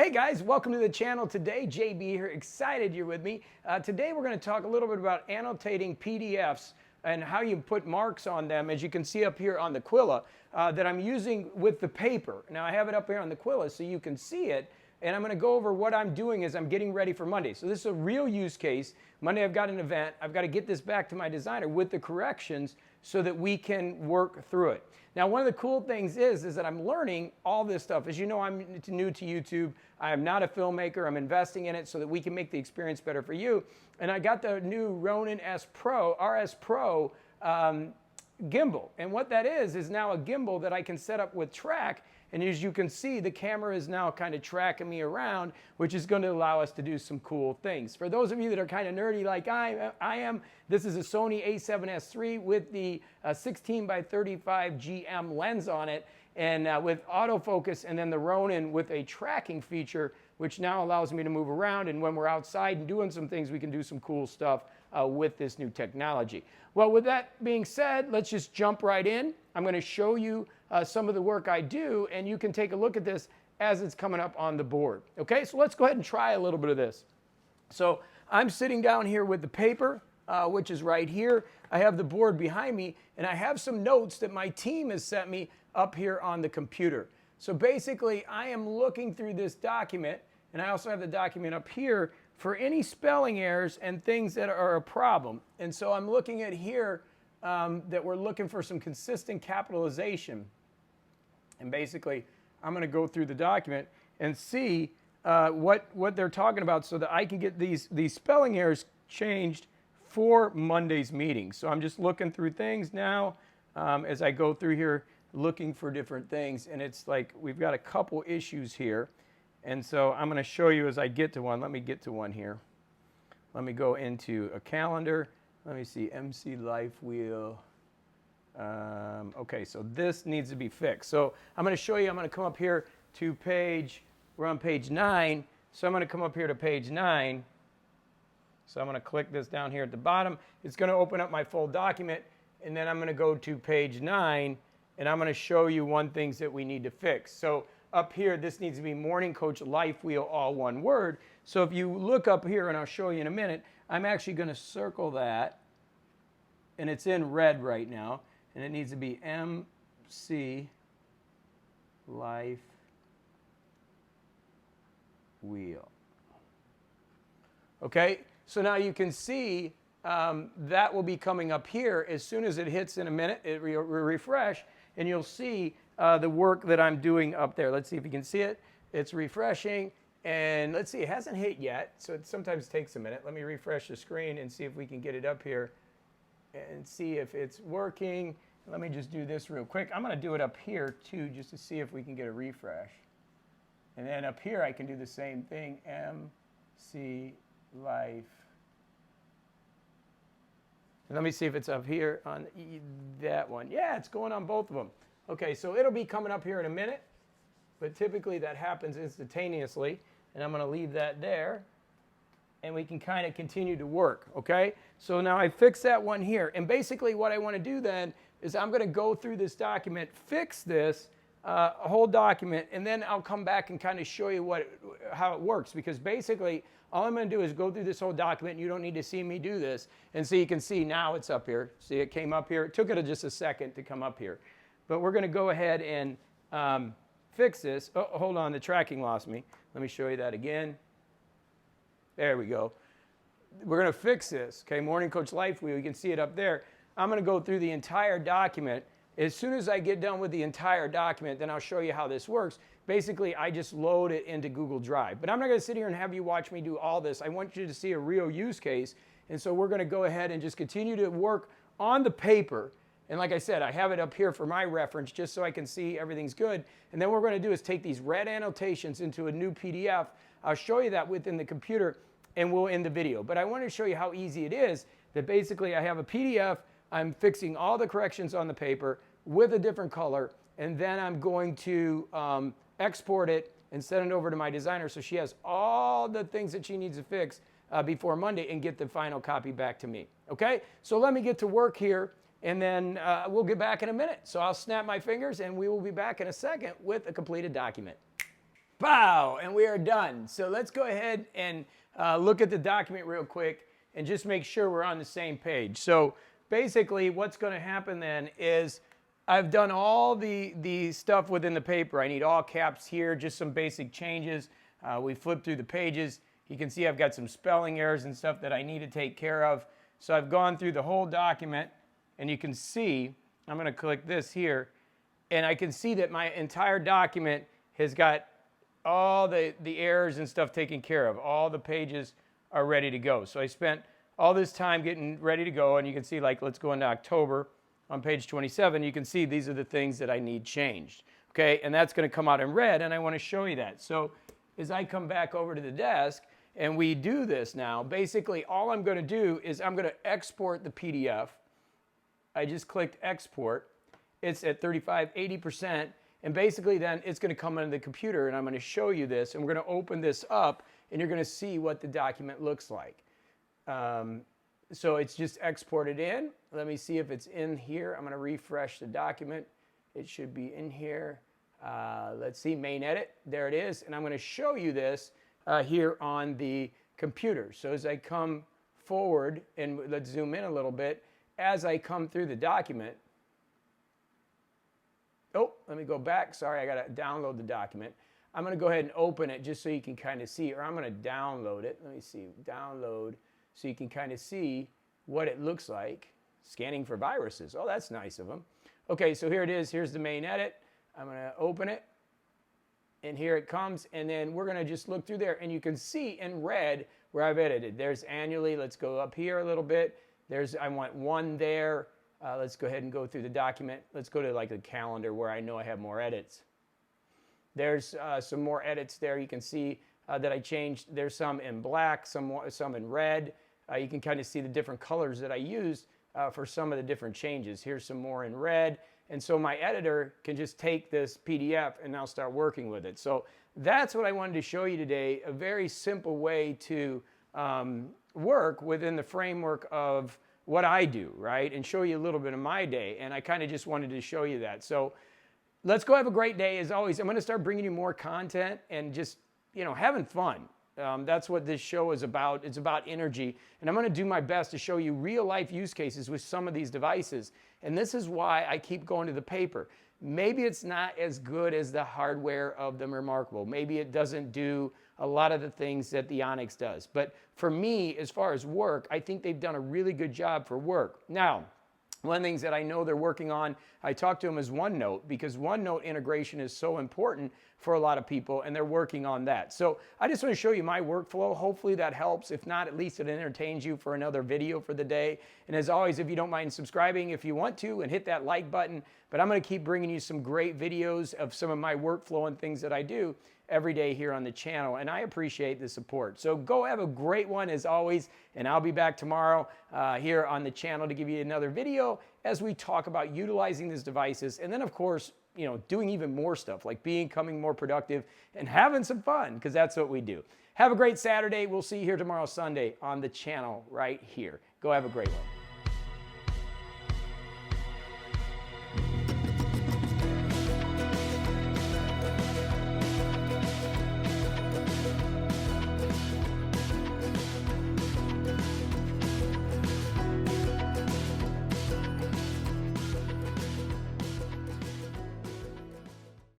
Hey guys, welcome to the channel today. JB here, excited you're with me. Today we're going to talk a little bit about annotating PDFs and how you put marks on them, as you can see up here on the Quilla, that I'm using with the paper. Now I have it up here on the Quilla so you can see it, and I'm going to go over what I'm doing as I'm getting ready for Monday. So this is a real use case. Monday I've got an event. I've got to get this back to my designer with the corrections so that we can work through it. Now, one of the cool things is that I'm learning all this stuff. As you know, I'm new to YouTube. I am not a filmmaker. I'm investing in it so that we can make the experience better for you. And I got the new Ronin RS Pro gimbal. And what that is now a gimbal that I can set up with track. And as you can see, the camera is now kind of tracking me around, which is going to allow us to do some cool things. For those of you that are kind of nerdy like I am, this is a Sony a7S III with the 16 by 35 GM lens on it, and with autofocus, and then the Ronin with a tracking feature, which now allows me to move around. And when we're outside and doing some things, we can do some cool stuff with this new technology. Well, with that being said, let's just jump right in. I'm going to show you some of the work I do, and you can take a look at this as it's coming up on the board. Okay, so let's go ahead and try a little bit of this. So I'm sitting down here with the paper, which is right here. I have the board behind me, and I have some notes that my team has sent me up here on the computer. So basically, I am looking through this document, and I also have the document up here for any spelling errors and things that are a problem. And so I'm looking at here that we're looking for some consistent capitalization. And basically, I'm going to go through the document and see what they're talking about so that I can get these spelling errors changed for Monday's meeting. So I'm just looking through things now as I go through here, looking for different things. And it's like we've got a couple issues here. And so I'm going to show you as I get to one. Let me get to one here. Let me go into a calendar. Let me see, MC Life Wheel. Okay, so this needs to be fixed. So I'm going to show you, I'm going to come up here to we're on page 9. So I'm going to come up here to page 9. So I'm going to click this down here at the bottom. It's going to open up my full document. And then I'm going to go to page 9. And I'm going to show you one things that we need to fix. So up here, this needs to be Morning Coach Life Wheel, all one word. So if you look up here, and I'll show you in a minute, I'm actually going to circle that. And it's in red right now. And it needs to be MC Life Wheel. Okay, so now you can see that will be coming up here as soon as it hits in a minute. It will refresh, and you'll see the work that I'm doing up there. Let's see if you can see it. It's refreshing, and let's see, it hasn't hit yet, so it sometimes takes a minute. Let me refresh the screen and see if we can get it up here and see if it's working. Let me just do this real quick. I'm going to do it up here too, just to see if we can get a refresh. And then up here I can do the same thing, MC Life. And let me see if it's up here on that one. Yeah, it's going on both of them. Okay, so it'll be coming up here in a minute, but typically that happens instantaneously. And I'm going to leave that there, and we can kind of continue to work, okay? So now I fixed that one here. And basically what I want to do then is I'm going to go through this document, fix this whole document, and then I'll come back and kind of show you how it works. Because basically all I'm going to do is go through this whole document, and you don't need to see me do this. And so you can see now it's up here. See, it came up here. It took it just a second to come up here. But we're going to go ahead and fix this. Oh, hold on, the tracking lost me. Let me show you that again. There we go. We're going to fix this. Okay, Morning Coach Life Wheel. You can see it up there. I'm going to go through the entire document. As soon as I get done with the entire document, then I'll show you how this works. Basically, I just load it into Google Drive. But I'm not going to sit here and have you watch me do all this. I want you to see a real use case. And so we're going to go ahead and just continue to work on the paper. And like I said, I have it up here for my reference just so I can see everything's good. And then what we're going to do is take these red annotations into a new PDF. I'll show you that within the computer, and we'll end the video. But I want to show you how easy it is that basically I have a PDF. I'm fixing all the corrections on the paper with a different color, and then I'm going to export it and send it over to my designer so she has all the things that she needs to fix before Monday and get the final copy back to me. Okay, so let me get to work here, and then we'll get back in a minute. So I'll snap my fingers, and we will be back in a second with a completed document. Pow! And we are done. So let's go ahead and look at the document real quick and just make sure we're on the same page. So basically what's going to happen then is I've done all the stuff within the paper. I need all caps here, just some basic changes. We flip through the pages. You can see I've got some spelling errors and stuff that I need to take care of. So I've gone through the whole document, and you can see, I'm going to click this here, and I can see that my entire document has got all the errors and stuff taken care of. All the pages are ready to go. So I spent all this time getting ready to go, and you can see, like, let's go into October. On page 27, you can see these are the things that I need changed. Okay, and that's going to come out in red, and I want to show you that. So as I come back over to the desk, and we do this now, basically all I'm going to do is I'm going to export the PDF. I just clicked export. It's at 80%, and basically then it's going to come into the computer, and I'm going to show you this, and we're going to open this up, and you're going to see what the document looks like. So it's just exported in. Let me see if it's in here. I'm going to refresh the document. It should be in here. Let's see, main edit. There it is. And I'm going to show you this here on the computer. So as I come forward, and let's zoom in a little bit, as I come through the document, oh, let me go back. Sorry, I got to download the document. I'm going to go ahead and open it just so you can kind of see, or I'm going to download it. Let me see, download, so you can kind of see what it looks like. Scanning for viruses. Oh, that's nice of them. Okay, so here it is. Here's the main edit. I'm going to open it, and here it comes, and then we're going to just look through there, and you can see in red where I've edited. There's annually. Let's go up here a little bit. I want one there. Let's go ahead and go through the document. Let's go to like a calendar where I know I have more edits. There's some more edits there. You can see that I changed. There's some in black, some in red. You can kind of see the different colors that I used for some of the different changes. Here's some more in red. And so my editor can just take this PDF and now start working with it. So that's what I wanted to show you today, a very simple way to work within the framework of what I do, right? And show you a little bit of my day. And I kind of just wanted to show you that. So let's go have a great day. As always, I'm going to start bringing you more content and just, having fun. That's what this show is about. It's about energy. And I'm going to do my best to show you real life use cases with some of these devices. And this is why I keep going to the paper. Maybe it's not as good as the hardware of the Remarkable. Maybe it doesn't do a lot of the things that the Onyx does. But for me, as far as work, I think they've done a really good job for work. Now, one of the things that I know they're working on, I talked to them, is OneNote, because OneNote integration is so important for a lot of people, and they're working on that. So I just want to show you my workflow. Hopefully that helps. If not, at least it entertains you for another video for the day. And as always, if you don't mind subscribing if you want to, and hit that like button. But I'm going to keep bringing you some great videos of some of my workflow and things that I do every day here on the channel, and I appreciate the support. So go have a great one as always, and I'll be back tomorrow here on the channel to give you another video as we talk about utilizing these devices, and then of course, doing even more stuff like becoming more productive and having some fun, because that's what we do. Have a great Saturday. We'll see you here tomorrow, Sunday, on the channel right here. Go have a great one.